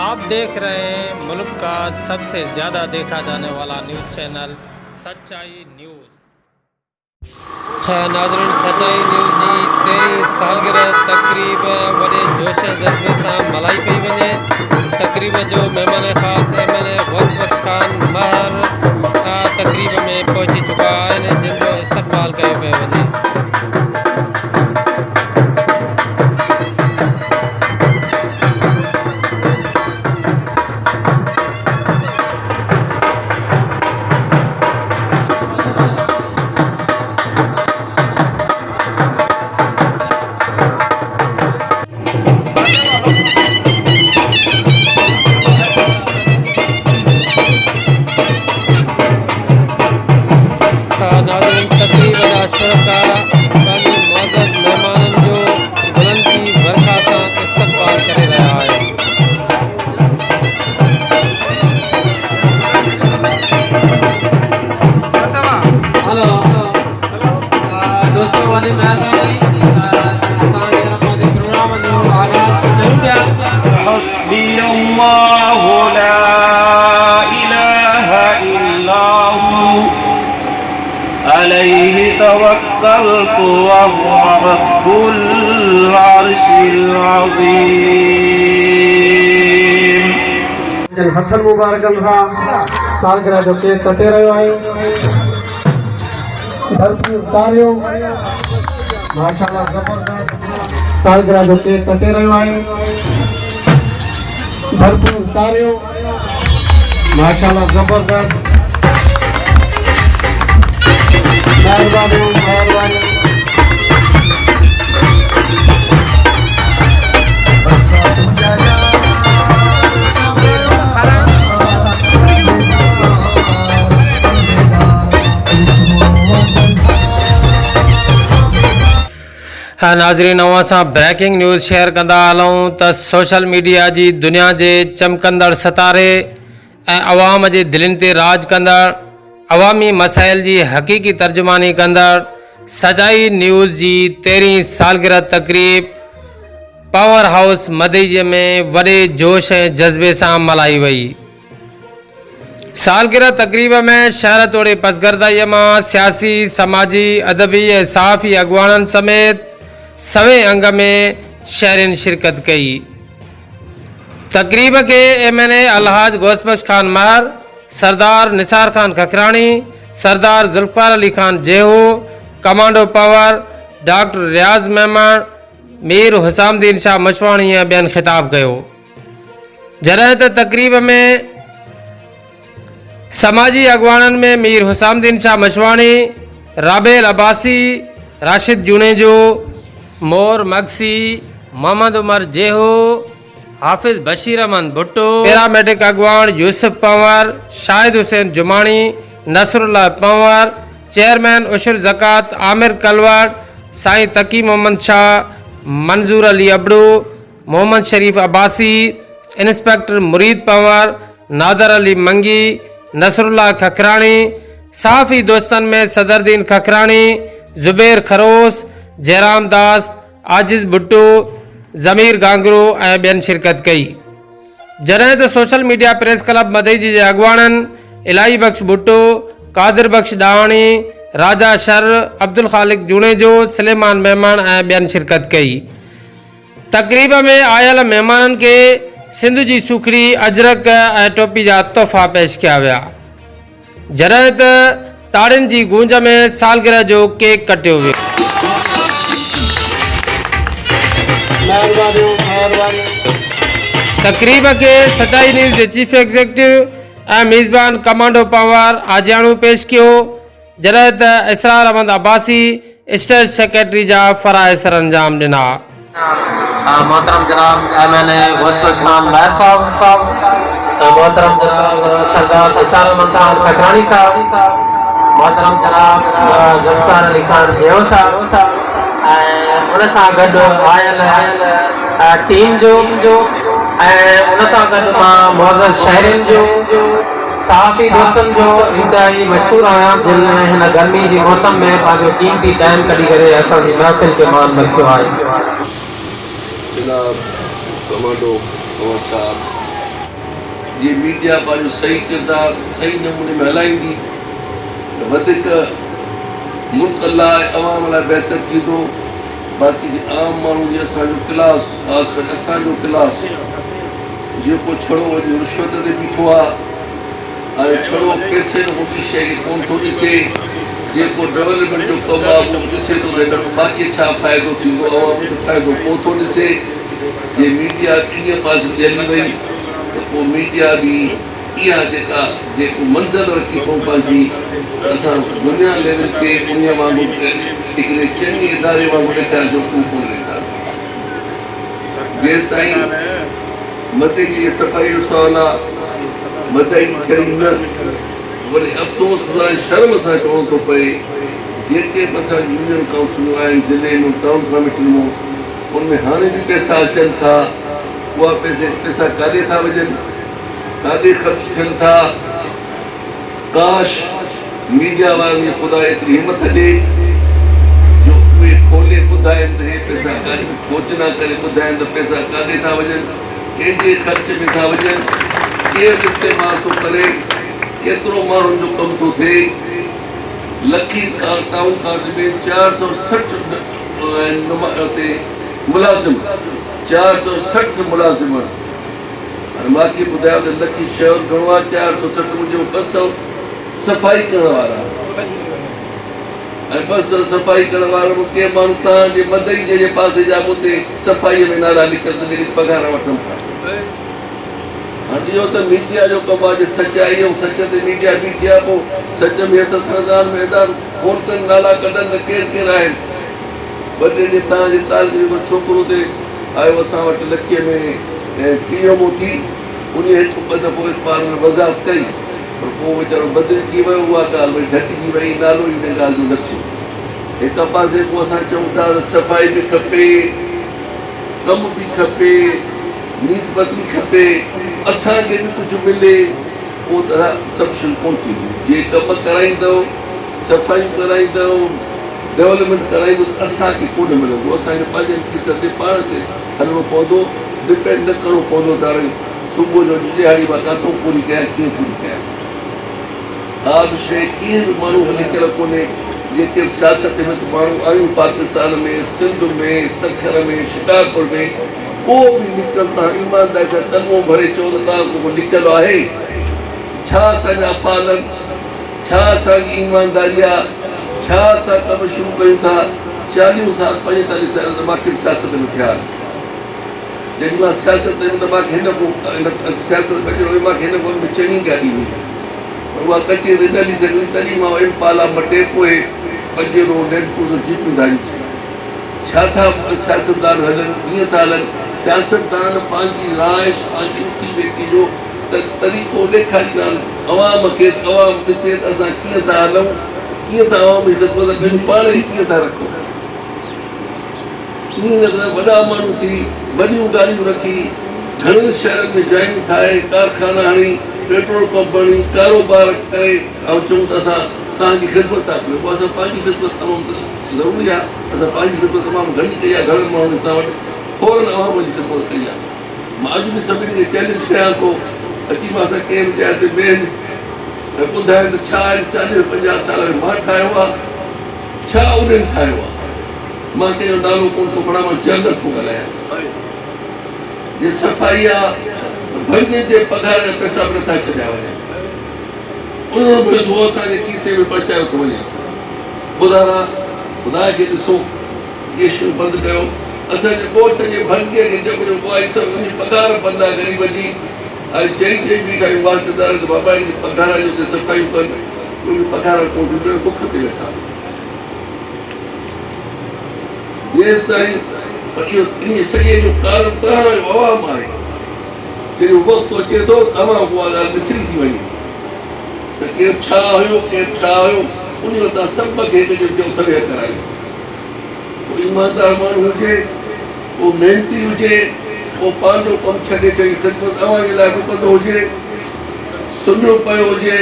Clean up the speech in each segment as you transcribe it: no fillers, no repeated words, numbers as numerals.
आप देख रहे हैं मुल्क का सबसे ज़्यादा देखा जाने वाला न्यूज़ चैनल सच्चाई न्यूज़। नाज़रीन, सच्चाई न्यूज़ जी 23 सालगिरह तकरीब वॾे जोश जज़्बे सां मल्हाई पई वञे। तकरीब जो महिमान ख़ासि MLA गौसबख्श खान महर तकरीब में पहुची चुका आहिनि, जिन जो इस्तक़बाल कयो पियो वञे। नाज़रीन, तकरीब जा शुरका पंहिंजे मुअज़्ज़ज़ महिमाननि जो गुलनि जी बरखा सां इस्तक़बाल करे रहिया आहिनि। हेलो दोस्तों, वॾी महिरबानी, असांजे तरफ़ां जे प्रोग्राम जो आगाज़ कयूं पिया। हस्बी अल्लाहु ला इलाहा इल्ला हू अलैहि तवक्कलतु वहुव रब्बुल अर्शिल अज़ीम। हथन मुबारकन सां सालगिरह जो केक कटे रहियो आहे। धरती उतारियो, माशाअल्लाह ज़बरदस्त सालगिरह जो केक कटे रहियो आहे। धरती उतारियो, माशाअल्लाह ज़बरदस्त। महिरबानी महिरबानी। नाज़रीन, अवां सां ब्रेकिंग न्यूज़ शेयर कंदा हलूं त सोशल मीडिया जी दुनिया जे चमकंदड़ सितारे ऐं अवाम जे दिलनि ते राज कंदड़, अवामी मसाइल जी हक़ीक़ी तर्जुमानी कंदड़ सच्चाई न्यूज़ जी 13वीं सालगिरह तकरीब पावर हाउस मदीजे में वॾे जोश ऐं जज़्बे सां मल्हाई वई। सालगिरह तकरीब में शहर तोड़े पसगरदाईअ मां सियासी, समाजी, अदबी ऐं सहाफ़ी अॻुवाणनि समेत सवें अंग में शहरिन शिरकत कई। तकरीब के MLA अलहाज गौसबख्श खान महर, सरदार निसार खान खखराणी, सरदार जुल्फ़ार अली खान जेहो, कमांडो पावर डॉक्टर रियाज़ मेमण, मीर हुसामुद्दीन शाह मशवाणी ऐं ॿियनि ख़िताब कयो। जॾहिं त तकरीब में समाजी अॻुवाणनि में मीर हुसामुद्दीन शाह मशवाणी, राबेल अब्बासी, राशिद जुनेजो, मोर मगसी, मोहम्मद उमर जेहो, हाफिज़ बशीर अहमद भुट्टो, पैरामेडिक अॻुवाण यूसुफ पंवर, शाहिद हुसैन जुमाणी, नसरुल्लाह पंवर, चेयरमैन उशुर ज़कात आमिर कलवट, साईं तकी मोहम्मद शाह, मंजूर अली अबड़ू, मोहम्मद शरीफ अब्बासी, इंस्पेक्टर मुरीद पंवर, नादर अली मंगी, नसरुल्लाह खखराणी, सहाफ़ी दोस्तन में सदरदीन खखराणी, ज़ुबैर खरोस, जयराम दास, आजिज़ भुट्टो, ज़मीर गांगरू ऐं ॿियनि शिरकत कई। जॾहिं त सोशल मीडिया प्रेस क्लब मदईजी जे अॻुवाणनि इलाही बख्श भुट्टो, कादिर बख्श डावाणी, राजा शर, अब्दुल ख़ालिक जुनेजो, सलेमान मेमण ऐं ॿियनि शिरकत कई। तकरीब में आयल महिमाननि खे सिंध जी सुखड़ी, अजरक ऐं टोपी जा तोहफ़ा पेश कया विया। जॾहिं त ताड़ियुनि जी गूंज में सालगिरह जो केक कटियो वियो। तकरीब के सच्चाई न्यूज़ जे चीफ एग्जीक्यूटिव ऐं मेज़बान कमांडो पंवर आजियाणू पेश कयो। जॾहिं त इसरार अहमद अब्बासी स्टेट सेक्रेटरी जा फ़राइज़ सर अंजाम ॾिना। मोहतरम जनाब MLA गौसबख्श खान महर साहब, मोहतरम जनाब सरदार निसार अहमद खान खखराणी साहब, मोहतरम जनाब जुल्फ़ार अली खान जेहो साहब, ऐं उन सां गॾु आयल टीम जो ऐं उन सां गॾु मां मुअज़्ज़ज़ शहरिन जो, सहाफ़ी दोस्तनि जो इंतहाई मशहूर आहियां, जिन हिन गर्मी जी मौसम में पंहिंजो कीमती टाइम कढी करे असांजी महफ़िल खे मान बख़्शियो आहे। जनाब कमांडो पंवर साहब, जे मीडिया पंहिंजो सही किरदारु सही नमूने में हलाईंदी त वधीक मुल्क लाइ अवाम लाइ बहितर थींदो। बाक़ी जे आम माण्हू जी असांजो क्लास, ख़ासि करे असांजो क्लास जेको छड़ो वञी रिश्वत ते बीठो आहे ऐं छड़ो पैसे उन शइ खे कोन थो ॾिसे, जेको डेवलपमेंट जो कमु आहे उहो ॾिसे थो त हिन बाक़ी छा फ़ाइदो थींदो, अवाम खे फ़ाइदो कोन थो ॾिसे। जे मीडिया कीअं पासे हली वई त पोइ मीडिया बि इहा जेको मंज़िल रखी पोइ पंहिंजी असां दुनिया लेवल ते उन वांगुरु हिकिड़े चङे इदारे वांगुरु ॾेखारण जो को कोन ॾेखारियो। जेसि ताईं मथे जी सफ़ाई जो सवालु आहे, मथे जी छड़ी न, वरी अफ़सोस सां शर्म सां चवणो थो पए जेके बि असांजी यूनियन काउंसिलूं आहिनि ज़िले में टाउन कमेटियूं में, उनमें हाणे बि पैसा अचनि था। उहा पैसा काॾे था वञनि, काॾे ख़र्च थियनि था। काश मीडिया वारनि जी ख़ुदा एतिरी हिमत ॾे जो उहे खोले ॿुधाइनि त हे पैसा काॾे घोषणा करे ॿुधाइनि त पैसा काॾे था वञनि, कंहिंजे ख़र्च में था वञनि, केरु इस्तेमालु थो करे, केतिरो माण्हुनि जो कमु थो थिए। लखी टाउन काज में 460 मुलाज़िम, 460 मुलाज़िम। हाणे मूंखे ॿुधायो त लखी शहर घणो आहे, 460 मुंहिंजो 200 सफ़ाई करण वारा ऐं 200 सफ़ाई करण वारा कंहिं माण्हू तव्हांजे मदई जे पासे जा उते सफ़ाईअ में नाला निकिरनि जेके पघार वठनि था। हाणे इहो त मीडिया जो कमु आहे, सचाई ऐं सच ते मीडिया बीठी आहे। पोइ सच में त सरदार मैदान कोर्टनि नाला कढनि त केरु केरु आहिनि। ॿ टे ॾींहं तव्हांजे तालमेल छोकिरो ते आयो असां वटि लखीअ में ऐं टीओ थी, उन हिकु ॿ दफ़ो इक़बाल में वज़ाहत कई, पर पोइ वीचारो बदिली थी वियो। उहा ॻाल्हि वरी घटिजी वई, नालो ई हिन ॻाल्हि जो न थियो। हिक पासे पोइ असां चऊं था त सफ़ाई बि खपे, कमु बि खपे, नीत बि खपे, असांखे बि कुझु मिले, पोइ त सभु शयूं कोन थींदियूं। जे कमु कराईंदव, सफ़ाई कराईंदव, डेवलपमेंट कराईंदो त असांखे कोन मिलंदो। असांखे पंहिंजे किस ते पाण ते हलिणो पवंदो, डिपेंड न करिणो पवंदो त हाणे सुबुह जो दिहाड़ी मां काथो पूरी कयां, कीअं पूरी कयां। हा बि शइ कीअं बि माण्हू निकिरल कोन्हे। जेके सियासत में त माण्हू आहियूं पाकिस्तान में, सिंध में, सखर में, शिकारपुर में, को बि निकिरल तव्हां ईमानदारी सां तनमो भरे चओ त तव्हां को निकिरल आहे। छा असांजा पालन, छा असांजी ईमानदारी आहे, छा असां कमु शुरू कयूं था। 40 साल 45 साल त मूंखे बि सियासत में थिया। जॾहिं मां सियासत कई त मूंखे हिन को सियासत कयो, मूंखे हिन को में चङी गाॾी हुई, उहा कचे ते न हली सघंदी। तॾहिं मां इम्पाला मटे पोइ पंजेरो नेटपुर जीपियूं धारियूं। छा था सियासतदान हलनि, कीअं था हलनि। सियासतदान पंहिंजी राय, पंहिंजी उथी वेठी जो तरीक़ो ॾेखारींदा आहिनि अवाम खे। अवाम ॾिसे त असां कीअं था हलूं, कीअं था अवाम जी ख़िदमत कयूं, पाण ई कीअं था रखूं। कीअं न वॾा माण्हू थी, वॾियूं गाॾियूं रखी, घणनि शहरनि में जायूं ठाहे, कारखाना हणी, पेट्रोल पंप हणी, कारोबार करे ऐं चऊं त असां तव्हांजी ख़िदमत था कयूं। पोइ असां पंहिंजी ख़िदमत तमामु ज़रूरी आहे। असां पंहिंजी ख़िदमत तमामु घणी कई आहे। घणनि माण्हुनि सां वटि फौरन अवाम जी ख़िदमत कई आहे। मां अॼु बि सभिनी खे चैलेंज कयां थो, अची मां सां कंहिं बि जाइ ते वेहनि ऐं ॿुधाए त छा 40-50 साल में मां ठाहियो आहे, छा उन्हनि ठाहियो आहे। मां कंहिंजो नालो कोन थो खणां, मां जनरल थो ॻाल्हायां। जे सफ़ाई आहे, भंगे जे पघार जा पैसा बि नथा छॾिया वञनि, उन्हनि पैसो असांजे खीसे में पहुचायो थो वञे। ख़ुदा खे ॾिसो, इहे शयूं बंदि कयो। असांजे ॻोठ जे भंगे खे जेको सभु पघार बंदि आहे ग़रीब जी। ऐं चई बीठा आहियूं वास्तेदार त बाबा जी पघार जो सफ़ाइयूं कनि, उहे पघार कोन थियूं, बुख ते वेठा। जेसि ताईं इन सॼे जो कारण तव्हां अवाम आहे। जॾहिं वक़्तु अचे थो तव्हां उहा ॻाल्हि विसरी थी वञे त केरु छा हुयो, केरु छा हुयो। उन वटां सभु खे हिकु जो तबियत करायो। को ईमानदार माण्हू हुजे, को महिनती हुजे, को पंहिंजो कमु छॾे चई ख़िदमत अवां जे लाइ डुकंदो हुजे, सुम्हियो पियो हुजे,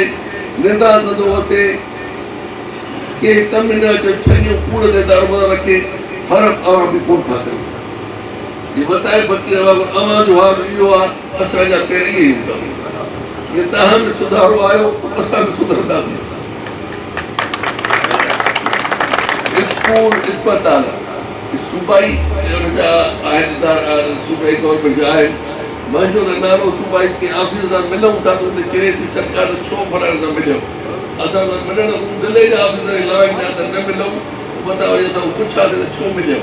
निंदा कंदो हुते, के कमु न अचे, छॾियो कूड़ ते दरबार रखे, फ़र्क़ु अवां बि कोन था कयूं। ये बताए फ़क़ीर अवां जो हाल इहो आहे असांजा पहिरीं ई हूंदा ये तव्हां में सुधारो आयो असां में सुधरंदासीं स्कूल अस्पताल सूबाई जा आहिनि सूबाई गवर्नमेंट जा आहिनि मुंहिंजो त नालो सूबाई के ऑफिस सां मिलूं था त उन चए थी सरकार छो फराइण सां मिलियो असां सां मिलण ज़िले जा ऑफिसर लड़ाईंदा त न मिलूं बता वरी असां पुछासीं त छो मिलियो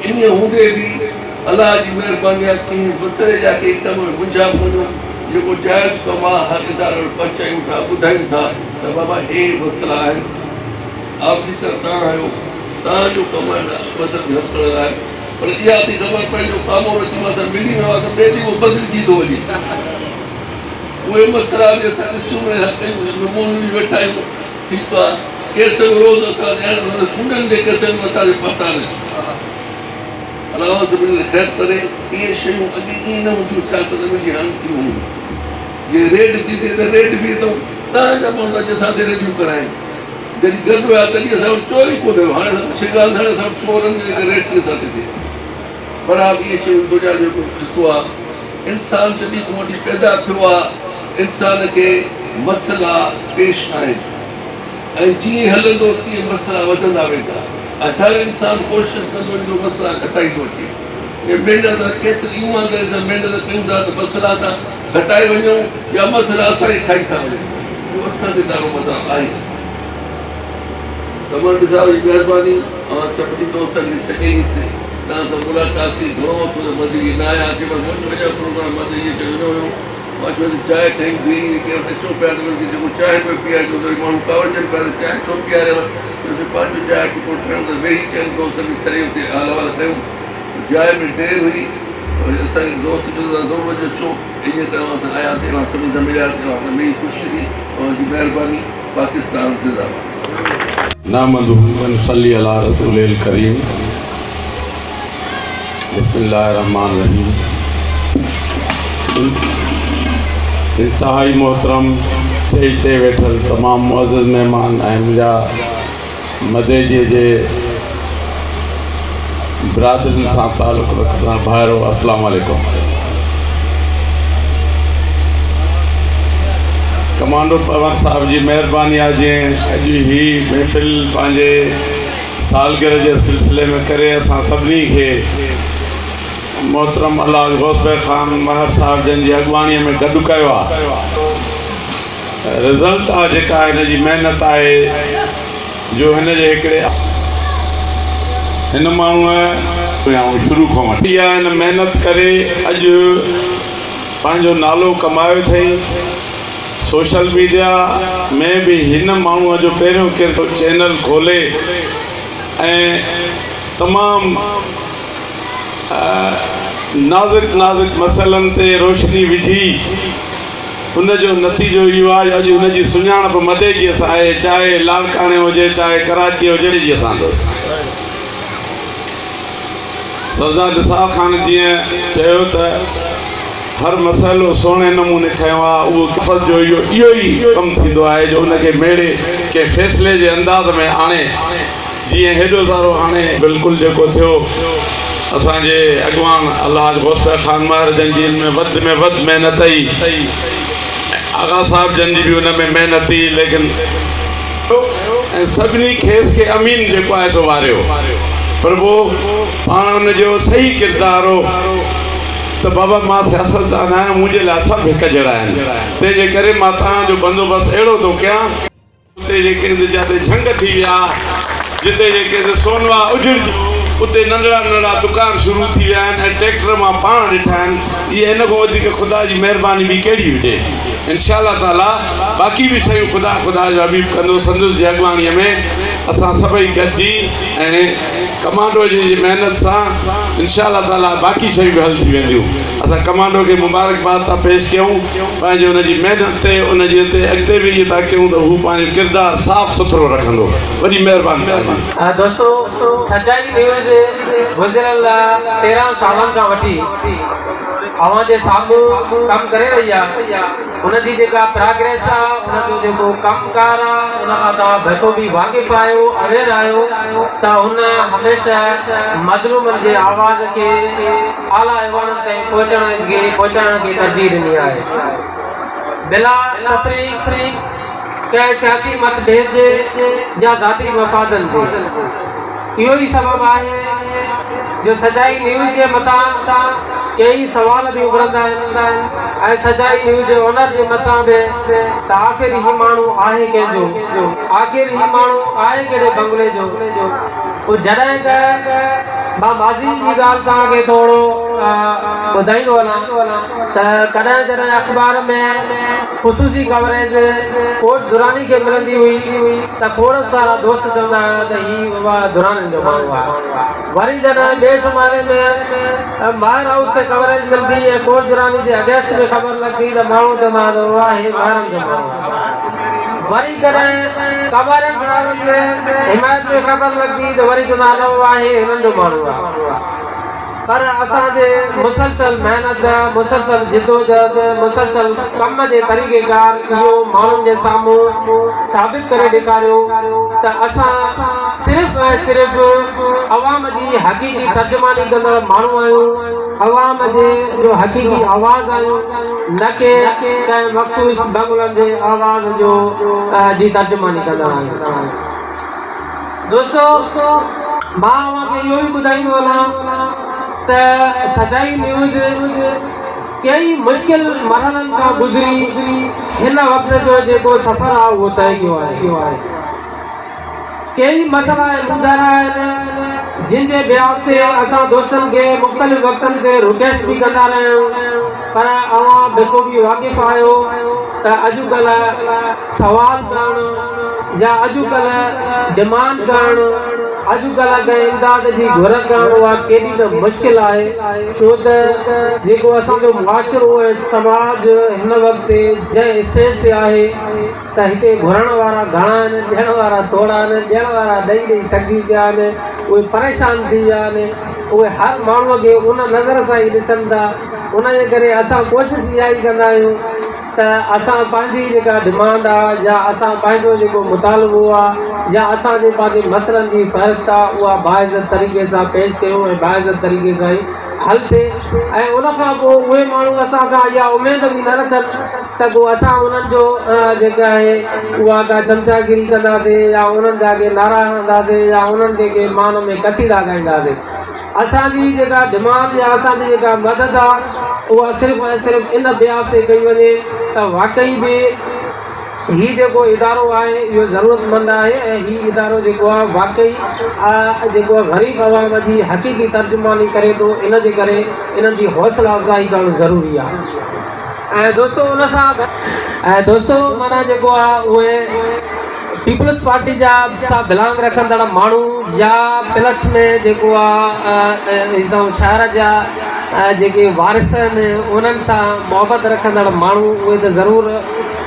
इन हूंदे बि अलाह जी महिरबानी आहे कंहिं मसइले जा कंहिं कम में मुंझा कोन्हे जेको जाइज़ कमु आहे हक़दार पहुचायूं था ॿुधायूं था त बाबा हे मसइला आहिनि ऑफिसर तव्हां आहियो तव्हांजो कमु आहे मसइले हल करण लाइ पर इहा थी ख़बर पंहिंजो कामो अची मां मिली वियो आहे त ॿिए ॾींहुं उहो बदिलजी थो वञे उहे मसइला बि असां ॾिसूं नमूने बि वेठा आहियूं ठीकु आहे केस रोज़ असां ॾियण कुंडनि जे केसनि में असांखे पता ॾिस अलाह सभिनी ख़ैर करे इहे शयूं अॼु ईअं न हूंदियूं सियासत में जी हाणे थियूं हूंदियूं जे रेड थी थिए त रेड बि अथऊं तव्हांजा माण्हू अॼु असांखे रेडियूं कराइनि जॾहिं गॾु हुया तॾहिं असां वटि चोर ई कोन्हे हाणे पुछे ॻाल्हि हाणे असां चोरनि जे रेड ते असांखे थिए पर इहे शयूं दुनिया जेको ॾिसो आहे इंसानु जॾहिं मूं वटि पैदा थियो आहे इंसान खे मसइला पेश आहिनि ऐं जीअं हलंदो तीअं मसइला वधंदा वेंदा ऐं हर इंसानु कोशिशि कंदो जो मसइला घटाईंदो अचे इहे महिनत केतिरी ईमानदारी सां महिनत कयूं था त मसइला था घटाए वञूं या मसइला असां ई ठाही था वञूं इहो असांखे ॾाढो मज़ा आहे कमांडर साहिब जी महिरबानी सभिनी दोस्तनि खे सॼे हिते तव्हां सां मुलाक़ात थी घणो थोरो मज़े न आयासीं पर मुंहिंजो प्रोग्राम मज़े इहे चयो हुयो मां चयो चांहि ठही बीह केरु ॾिसो पिया त जेको चांहि पियो पीआरे थो माण्हू कावड़जनि पिया त चांहि छो पीआरेव पंहिंजो चांहि टुको ठहियो त वेही चइनि दोस्तनि खे सॼे हुते हाल वाल कयूं जाइ में देरि हुई वरी असांजे दोस्त जो ज़रूरु जो अचो ईअं तव्हां सां आयासीं मां सभिनी सां मिलियासीं मेरी ख़ुशी थी तव्हांजी महिरबानी पाकिस्तान ज़िंदाबाद नामदुहु सल्ली अला रसूलिल करीम बिस्मिल्लाहिर रहमानिर रहीम इंतहाई मोहतरम स्टेज ते वेठल तमामु मुअज़्ज़ज़ महिमान ऐं मुंहिंजा मदेजे जे बिरादरी सां तालुक़ रखंदा भाइरो अस्सलामु अलैकुम कमांडो पवन साहब जी महिरबानी आहे जीअं अॼु ही महफ़िल पंहिंजे सालगिरह जे सिलसिले में करे असां सभिनी खे मोहतरम अलाह गौसबे ख़ान महर साहब जन जी अॻुवाणीअ में गॾु कयो आहे रिज़ल्ट आहे जेका हिन जी महिनत आहे जो हिन जे हिकिड़े हिन माण्हूअ शुरू खां वठी आहे हिन महिनत करे अॼु पंहिंजो नालो कमायो अथई सोशल मीडिया में भी हिन माण्हूअ जो पहिरियों केरु चैनल खोले ऐं तमामु नाज़ुक मसइलनि ते रोशनी विझी हुनजो नतीजो इहो आहे अॼु हुनजी सुञाणप मदे जी असां आहे चाहे लाड़काणे हुजे चाहे कराची हुजे जी असां सज़ा निसार ख़ान जीअं चयो त हर मसइलो सुहिणे नमूने खयो आहे उहो क़फ़ल जो इहो ई कमु थींदो आहे जो हुनखे मेड़े के फ़ैसिले जे अंदाज़ में आणे जीअं हेॾो सारो हाणे बिल्कुलु जेको थियो असांजे अॻवान अलाह गौसर ख़ान महर जन जी में वधि महिनत ई आगा साहब जन जी बि हुन में महिनत ई लेकिन ऐं सभिनी खेसि खे अमीन जेको आहे सो वारियो पर पोइ पाण हुनजो सही किरदारु हो त बाबा मां सियासतदान आहियां मुंहिंजे लाइ सभु हिकु जहिड़ा आहिनि तंहिंजे करे मां तव्हांजो बंदोबस्तु अहिड़ो थो कयां उते जेके जिते झंग थी विया जिते जेके सोनवा उजड़जी उते नंढड़ा नंढड़ा दुकान शुरू थी विया आहिनि ऐं ट्रैक्टर मां पाण ॾिठा आहिनि इहे हिन खां वधीक ख़ुदा जी महिरबानी ॿी कहिड़ी हुजे इंशाअल्लाह ताला बाक़ी बि शयूं ख़ुदा जो हबीब कंदो संदसि जी अॻुवाणीअ में असां सभई गॾिजी ऐं कमांडो जी महिनत सां इंशाअल्लाह ताला बाक़ी शयूं बि हल थी वेंदियूं असां कमांडो खे मुबारकबाद था पेश कयूं पंहिंजे हुनजी महिनत ते हुनजे ते अॻिते बि इहे था कयूं त हू पंहिंजो किरदारु साफ़ सुथरो रखंदो वॾी महिरबानी दोस्तों सचाई न्यूज़ गुज़िरियल 13 सालनि खां वठी अवां जे साम्हूं कमु करे रही आहे उनजी जेका प्रोग्रेस आहे, उनजो जेको कमकार आहे, उन खां तव्हां बख़ूबी वाक़िफ़ आहियो, अवेयर आहियो त हुन हमेशह मज़लूमनि जे आवाज़ खे आला ऐवाननि ताईं पहुचाइण खे तरजीह ॾिनी आहे। बिला तफ़रीक़ कंहिं सियासी मतभेद जे या ज़ाती मफ़ादनि जे इहो ई सबबु आहे जो सचाई न्यूज़ जे मथां कई सवाल भी उभरंदा आहिनि ऐं सचाई न्यूज़ जे ओनर जे मथां बि त आख़िर ही माण्हू आहे कंहिंजो, आख़िर ही माण्हू आहे कहिड़े बंगले जो। पोइ जॾहिं त मां माज़ी जी ॻाल्हि तव्हांखे थोरो ॿुधाईंदो हलां त कॾहिं जॾहिं अख़बार में ख़ुशूसी कवरेज कोट दुरानी खे मिलंदी हुई त खोड़ सारा दोस्त चवंदा हुआ त हीउ बाबा दुरानी जो माण्हू आहे। वरी जॾहिं ॿिए ज़माने में माहिर हाउस ते कवरेज मिलंदी ऐं कोट दुरानी जे अगेंस्ट में ख़बर लॻंदी त माण्हू चवंदा त वाह हे माहिरनि जो माण्हू आहे। वरी कॾहिं कबारनि साहिबनि खे हिमायत में ख़बर लॻंदी त वरी चवंदा न वाह हे हिननि जो माण्हू आहे। पर असांजे मुसलसल महिनत, मुसलसल जिदोजहद, मुसलसल कम जे तरीक़ेकार इहो माण्हुनि जे साम्हूं साबित करे ॾेखारियो त असां सिर्फ़ ऐं सिर्फ़ अवाम जी हक़ीक़ी तर्जुमानी कंदड़ माण्हू आहियूं, अवाम जो हक़ीक़ी आवाज़ आहियूं, न के कंहिं मख़सूस बंगलनि जे आवाज़ जो जी तर्जुमानी कंदड़ आहियूं। दोस्तों, मां अव्हांखे इहो ई ॿुधाईंदो हलां त सचाई न्यूज़ कई मुश्किल मरहलनि खां गुज़री हिन वक़्त जो जेको सफ़र आहे उहो तय कयो आहे। कई मसइला ऐं मुंझारा आहिनि जिन जे बिहार ते असां दोस्तनि खे मुख़्तलिफ़ वक़्तनि ते रिक्वेस्ट बि कंदा रहिया आहियूं, पर अव्हां बख़ूबी वाक़िफ़ आहियो त अॼुकल्ह सवाल करणु या अॼुकल्ह डिमांड करणु, अॼुकल्ह कंहिं इमदाद जी घुर करणु उहा केॾी त मुश्किल आहे। छो त जेको असांजो मुआशिरो ऐं समाज हिन वक़्तु जंहिं स्टेज ते आहे त हिते घुरण वारा घणा आहिनि, ॾियण वारा थोरा आहिनि, ॾियण वारा ॾेई थकिजी पिया आहिनि, उहे परेशान थी विया आहिनि। उहे हर माण्हूअ खे उन नज़र सां ई ॾिसनि था। उन जे करे असां कोशिशि इहा ई कंदा आहियूं त असां पंहिंजी जेका डिमांड आहे या असां पंहिंजो जेको मुतालबो आहे या असांजे पंहिंजे मसइलनि जी फ़हरिस्त आहे उहा बाइज़त तरीक़े सां पेश कयूं ऐं बाइज़त तरीक़े सां ई हल थिए। ऐं उन खां पोइ उहे माण्हू असां खां इहा उमेद बि न रखनि त पोइ असां उन्हनि जो जेका आहे उहा का चमचागिरी कंदासीं या उन्हनि जा के नारा हणंदासीं या उन्हनि जेके मान में कसीदा ॻाईंदासीं। असांजी जेका डिमांड या असांजी जेका मदद आहे उहा सिर्फ़ु ऐं सिर्फ़ु इन बिहार ते कई वञे त वाक़ई बि हीउ जेको इदारो आहे इहो ज़रूरतमंद आहे ऐं हीउ इदारो जेको आहे वाक़ई जेको आहे ग़रीब अवाम जी हक़ीक़ी तर्जुमानी करे थो। इन जे करे इन्हनि जी हौसला अफ़ज़ाई करणु ज़रूरी आहे। ऐं दोस्तों माना जेको आहे उहे पीपल्स पार्टी जा सां बिलोंग रखंदड़ माण्हू या प्लस में जेको आहे शहर जा जेके वारिस आहिनि उन्हनि सां मुहबत रखंदड़ माण्हू उहे त ज़रूरु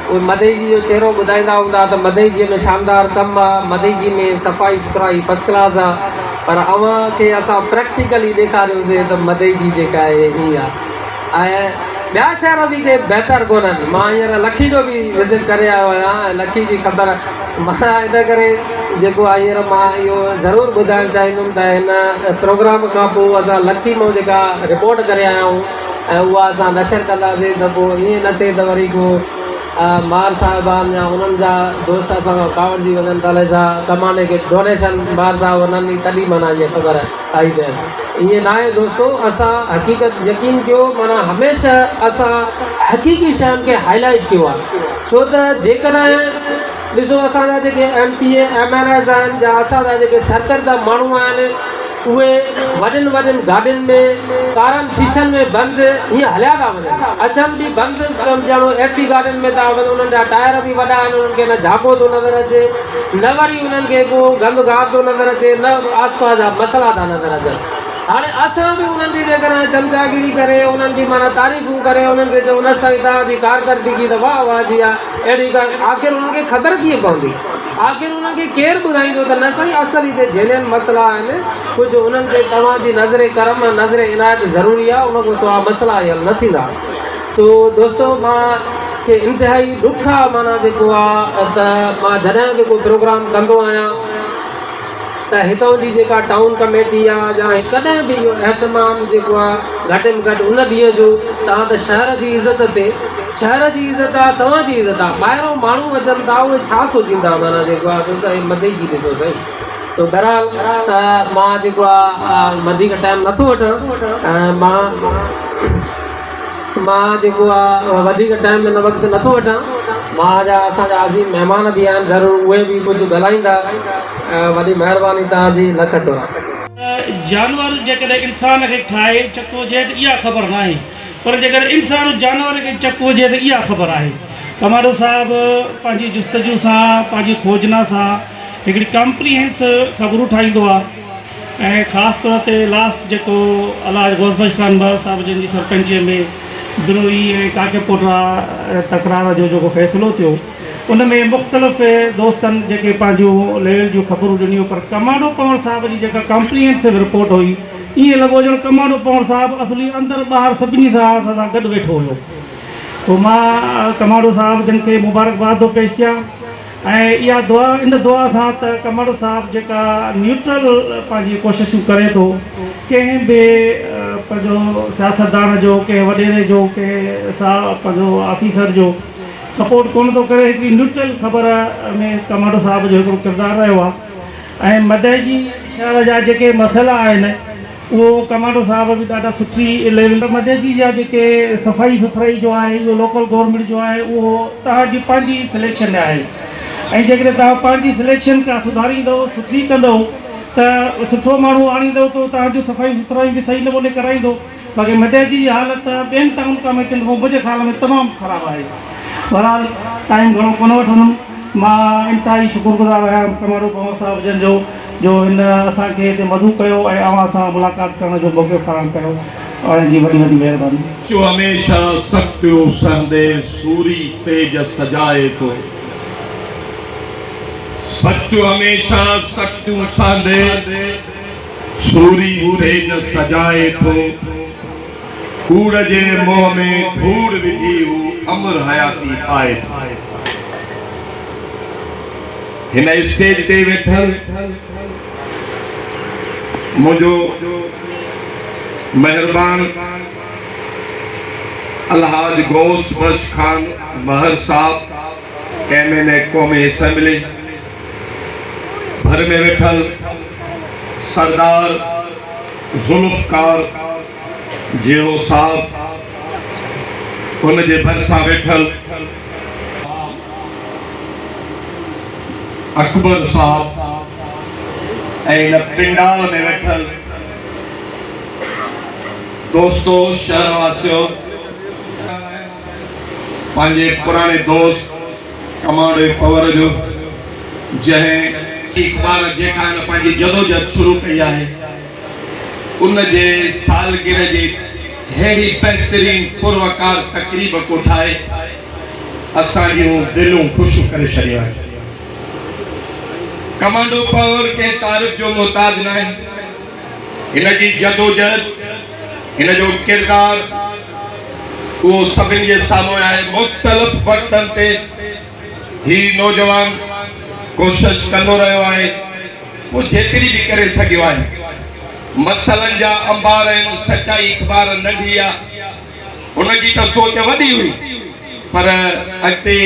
उहे मदई जी जो चहिरो ॿुधाईंदा हूंदा त मदई जी में शानदार कमु आहे, मदई जी में सफ़ाई सुथराई फस्ट क्लास आहे। पर अव्हां खे असां प्रैक्टिकली ॾेखारियोसीं त मदई जी जेका आहे हीअ आहे। ऐं ॿिया शहर बि के बहितर कोन्हनि। मां हींअर लखी जो बि विज़िट करे आयो आहियां ऐं लखी जी ख़बर मां इन करे जेको आहे हींअर मां इहो ज़रूरु ॿुधाइणु चाहींदुमि त हिन प्रोग्राम खां पोइ असां लखी मां जेका रिपोर्ट करे आया आहियूं ऐं उहा असां नशर कंदासीं त पोइ ईअं न थिए त वरी को मार साहिबान या उन्हनि जा दोस्त असां खां कावड़जी वञनि त अलाए छा कमाने खे डोनेशन मार साहिब वञनि तॾहिं माना इहा ख़बर आई थिए। ईअं न आहे दोस्तो, असां हक़ीक़त यकीन कयो, माना हमेशह असां हक़ीक़ी शयुनि खे हाईलाइट कयो आहे। छो त जेकॾहिं ॾिसो असांजा जेके MPA MLAs आहिनि या असांजा जेके सरकार जा माण्हू आहिनि उहे वॾनि वॾनि गाॾियुनि में कारनि शीशनि में बंदि हीअं हलिया था वञनि, अचनि बि बंदि ॼणो AC गाॾियुनि में था वञनि। उन्हनि जा टायर बि वॾा आहिनि, उन्हनि खे न झाको थो नज़र अचे, न वरी उन्हनि खे को गंद गार थो नज़र अचे, न आसपास जा मसइला था नज़र अचनि। हाणे असां बि उन्हनि जी जेकॾहिं चमचागिरी करे उन्हनि जी माना तारीफ़ूं करे उन्हनि खे चऊं न साईं तव्हांजी कारकर्दगी त वाह वाह जी आहे अहिड़ी आख़िर उन्हनि खे ख़बर कीअं पवंदी? आख़िर उन्हनि खे केरु ॿुधाईंदो त न साईं असली हिते झेलियल मसइला आहिनि कुझु उन्हनि खे तव्हांजी नज़रे करम नज़रे इनायत ज़रूरी आहे, उन खां सवाइ मसइला हल न थींदा। सो दोस्तो मां कि इंतिहाई ॾुखा माना जेको आहे त मां जॾहिं बि को प्रोग्राम कंदो आहियां त हितां जी जेका टाउन कमेटी आहे या कॾहिं बि इहो एहतमाम जेको आहे घटि में घटि उन ॾींहं जो तव्हां त शहर जी इज़त ते शहर जी इज़त आहे तव्हांजी इज़त आहे ॿाहिरों माण्हू अचनि था उहे छा सोचींदा माना जेको आहे त मदे जी ॾिसो साईं। तो बहरहाल त मां जेको आहे वधीक टाइम नथो वठां मां जेको आहे वधीक टाइम हिन वक़्तु नथो वठां। मां जा असांजा अज़ीम महिमान बि आहिनि ज़रूरु उहे बि कुझु ॻाल्हाईंदा। वॾी महिरबानी तव्हांजी लख टोड़ा। जानवर जेकॾहिं इंसान खे खाए चको हुजे त इहा ख़बर न आहे, पर जेकर इंसान जानवर खे चको हुजे त इहा ख़बर आहे। कमाडो साहिबु पंहिंजी जुस्तजू सां पंहिंजी खोजना सां हिकिड़ी कॉम्प्रीहेंसिव ख़बरूं ठाहींदो आहे ऐं ख़ासि तौर ते लास्ट जेको अलाज गौरबख्श ख़ान बर साहिब जिन जी सरपंचीअ में बिरोई ऐं काके पोटरा तकरार जो जेको फ़ैसिलो थियो उन में मुख़्तलिफ़ दोस्तनि जेके पंहिंजूं लेवल जूं ख़बरूं ॾिनियूं, पर कमाडो पवन साहिब जी जेका कॉम्प्रीहेंसिव रिपोर्ट हुई ईअं लॻो ॼण कमाडो पवन साहिबु असली अंदरि ॿाहिरि सभिनी सां असां गॾु वेठो हुयो। पोइ मां कमाडो साहिब जिन खे मुबारकबाद थो पेश कयां ऐं इहा दुआ इन दुआ सां त कमाडो साहिबु जेका न्यूट्रल पंहिंजी कोशिशूं करे थो, कंहिं बि पंहिंजो सियासतदान जो कंहिं वॾेरे जो कंहिं पंहिंजो ऑफिसर जो सपोर्ट कोन थो करे, हिकिड़ी न्यूट्रल ख़बर में कमाडो साहिब जो हिकिड़ो किरदारु रहियो आहे। ऐं मदे जी शहर जा जेके मसइला आहिनि उहो कमाडो साहिब बि ॾाढा सुठी लेवल मदे जी जा जेके सफ़ाई सुथराई जो आहे इहो लोकल गवर्नमेंट जो आहे उहो तव्हांजी पंहिंजी सिलेक्शन आहे ऐं जेकॾहिं तव्हां पंहिंजी सिलेक्शन खां सुधारींदव सुठी कंदव त सुठो माण्हू आणींदव त तव्हांजो सफ़ाई सुथराई बि सही नमूने कराईंदो। बाक़ी मदे जी हालत ॿियनि टाउन कमेटियुनि खां मुंहिंजे ख़्याल में तमामु ख़राबु आहे। बहरहाल टाइम घणो कोन वठंदुमि। मां इंतिहाई शुक्रगुज़ार आहियां कमाडो पवन साहिब जन जो हिन असांखे हिते मधु कयो ऐं अवां सां मुलाक़ात करण जो मौक़ो फ़राहम कयो और जी वॾी वॾी महिरबानी। जो हमेशा सत्यो संदे सूरी सेज सजाए थो, सचो हमेशा सत्यूं सांदे सूरी सेज सजाए थो, कूड़ जे मोह में धूड़ विझी हू अमर हयाती पाए थो। हिन स्टेज ते वेठल मुंहिंजो मेहरबान अलहाज गौरबख्श खान महर साहब MNA क़ौमी असेंबली, भर में वेठल सरदार जुल्फ़कार जियो साहब, उनजे भरिसां वेठल अकबर साहब ऐं इन पिंडाल में वेठल दोस्तों शहरवासियों, पंहिंजे पुराने दोस्त कमाडो पवर जो जंहिं इक़बाल जेका पंहिंजी जदोजहद शुरू कई आहे उन जे सालगिरह जी अहिड़ी बहितरीन पुरवकार तक़रीब को ठाहे असां जूं दिलूं ख़ुशि करे छॾियो आहे। कमाडो पावर के तारीफ़ जो मोहताज न है, इन जी जदोजहद इन जो किरदार वो सभिनी जे साम्हूं आहे। मुख़्तलिफ़ वक़्तनि ते ही नौजवान कोशिश कंदो रहियो आहे, वो जेतिरी भी करे सघियो आहे। मसइलनि जा अंबार आहिनि, सचाई अख़बार नंढी आहे, उनजी त सोच वॾी हुई, पर अॻिते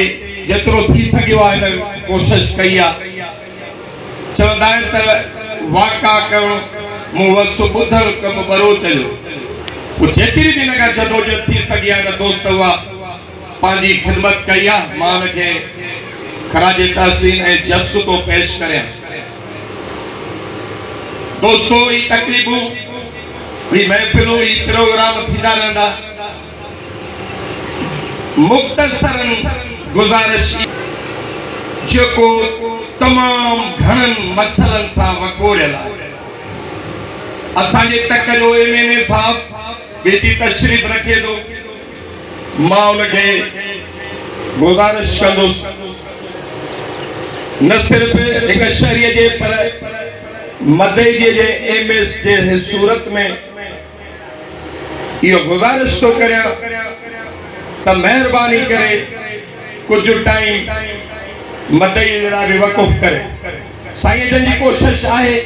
जेतिरो थी सघियो आहे कोशिश कई आहे। चवंदा आहिनि त वाका करणु मूं वस्तु ॿुधणु कमु बरोच जो, वो जेतिरी बि हिन खां जदोजहद थी सघी आहे न दोस्त उहा पंहिंजी ख़िदमत कई आहे। मां हुनखे खराज तहसीन ऐं जस्सु तो पेश करियां। दोस्तों ही तकलीफ़ूं ही महफ़िलूं ही प्रोग्राम थींदा रहंदा। मुख़्तसरन गुज़ारिश जेको तमाम घणनि मसइलनि सां वकोड़ियल आहे। असांजे तक जो MNA साहब बेटी तशरीफ़ रखे थो, मां उनखे गुज़ारिश कंदुसि न सिर्फ़ हिक शहरीअ जे पर मदईअ जे MS जे सूरत में इहो गुज़ारिश थो करियां त महिरबानी करे कुछ टाइम मदई जे लाइ वक़ुफ़ करे। साईं जन जी कोशिश आहे,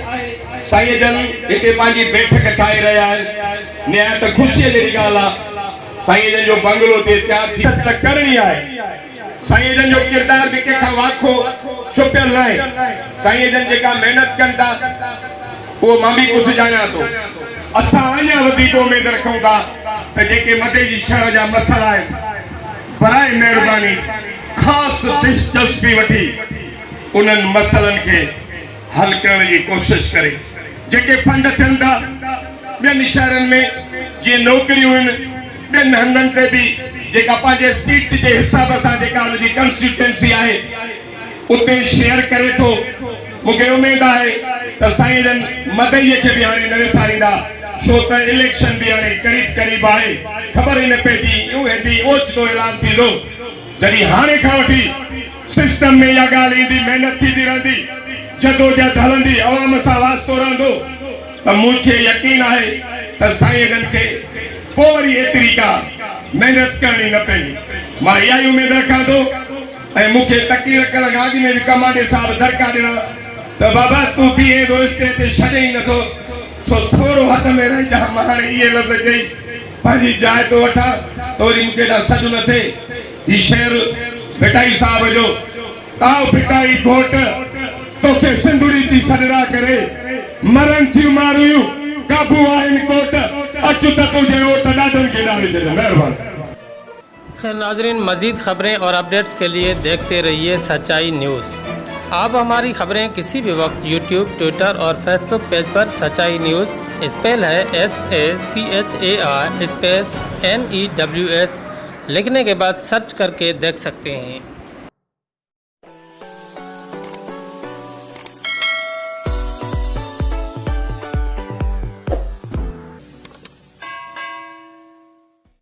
साईं जन हिते पंहिंजी बैठक ठाहे रहिया आहिनि, निहायत ख़ुशीअ जहिड़ी ॻाल्हि आहे। साईं जन जो बंगलो ते तयारु थी त करणी आहे। साईं जन जो किरदार बि कंहिंखां वाखो छुपियल न आहे। साईं जन जेका महिनत कनि था उहो मां बि कुझु ॼाणा थो। असां अञा वधीक उमेद रखूं था त जेके मथे जी शहर जा मसइला आहिनि, बराए महिरबानी ख़ासि दिलचस्पी वठी उन्हनि मसइलनि खे हल करण जी कोशिश करे। जेके फंड थियनि था ॿियनि शहरनि में, जीअं नौकरियूं आहिनि, ॿियनि हंधनि ते बि जेका पंहिंजे सीट जे हिसाब सां जेका हुनजी कंस्टिट्यूएंसी आहे उते शेयर करे थो। मूंखे उमेद आहे त साईं जन मदईअ खे बि हाणे न विसारींदा, छो त इलेक्शन बि हाणे क़रीब क़रीब आहे। ख़बर ई न पइजी हेॾी ओचितो ऐलान थींदो। जॾहिं हाणे खां वठी सिस्टम में इहा ॻाल्हि ईंदी, महिनत थींदी रहंदी, जदोजहद हलंदी, अवाम सां वास्तो रहंदो, त मूंखे यकीन आहे त साईं जन खे पोइ वरी एतिरी का महिनत करणी न पवंदी। मां इहा ई उमेद रखां थो। ऐं मूंखे तकलीफ़ करण अॻु में बि कमांडे साहिब दरकार ॾिना त बाबा तूं बीहे थो स्टेज ते छॾे ई नथो, छो थोरो हथ में रहिजा। मां हाणे इहे लफ़्ज़ चई पंहिंजी जाइ थो वठां त वरी मूंखे एॾा सॾु न थिए। हीउ शेर भिटाई साहिब जो, ताव भिटाई घोट तोखे सिंधुरी थी सॾड़ा करे, मरण थियूं मारियूं काबू आहिनि कोट, अचु त तुंहिंजे ओट ॾाढनि खे ॾाढे छॾे। महिरबानी। खैर नाजरीन, मज़ीद खबरें और अपडेट्स के लिए देखते रहिए सच्चाई न्यूज़। आप हमारी खबरें किसी भी वक्त यूट्यूब, ट्विटर और फेसबुक पेज पर सच्चाई न्यूज़ स्पेल है SACHAR स्पेस NEWS लिखने के बाद सर्च करके देख सकते हैं।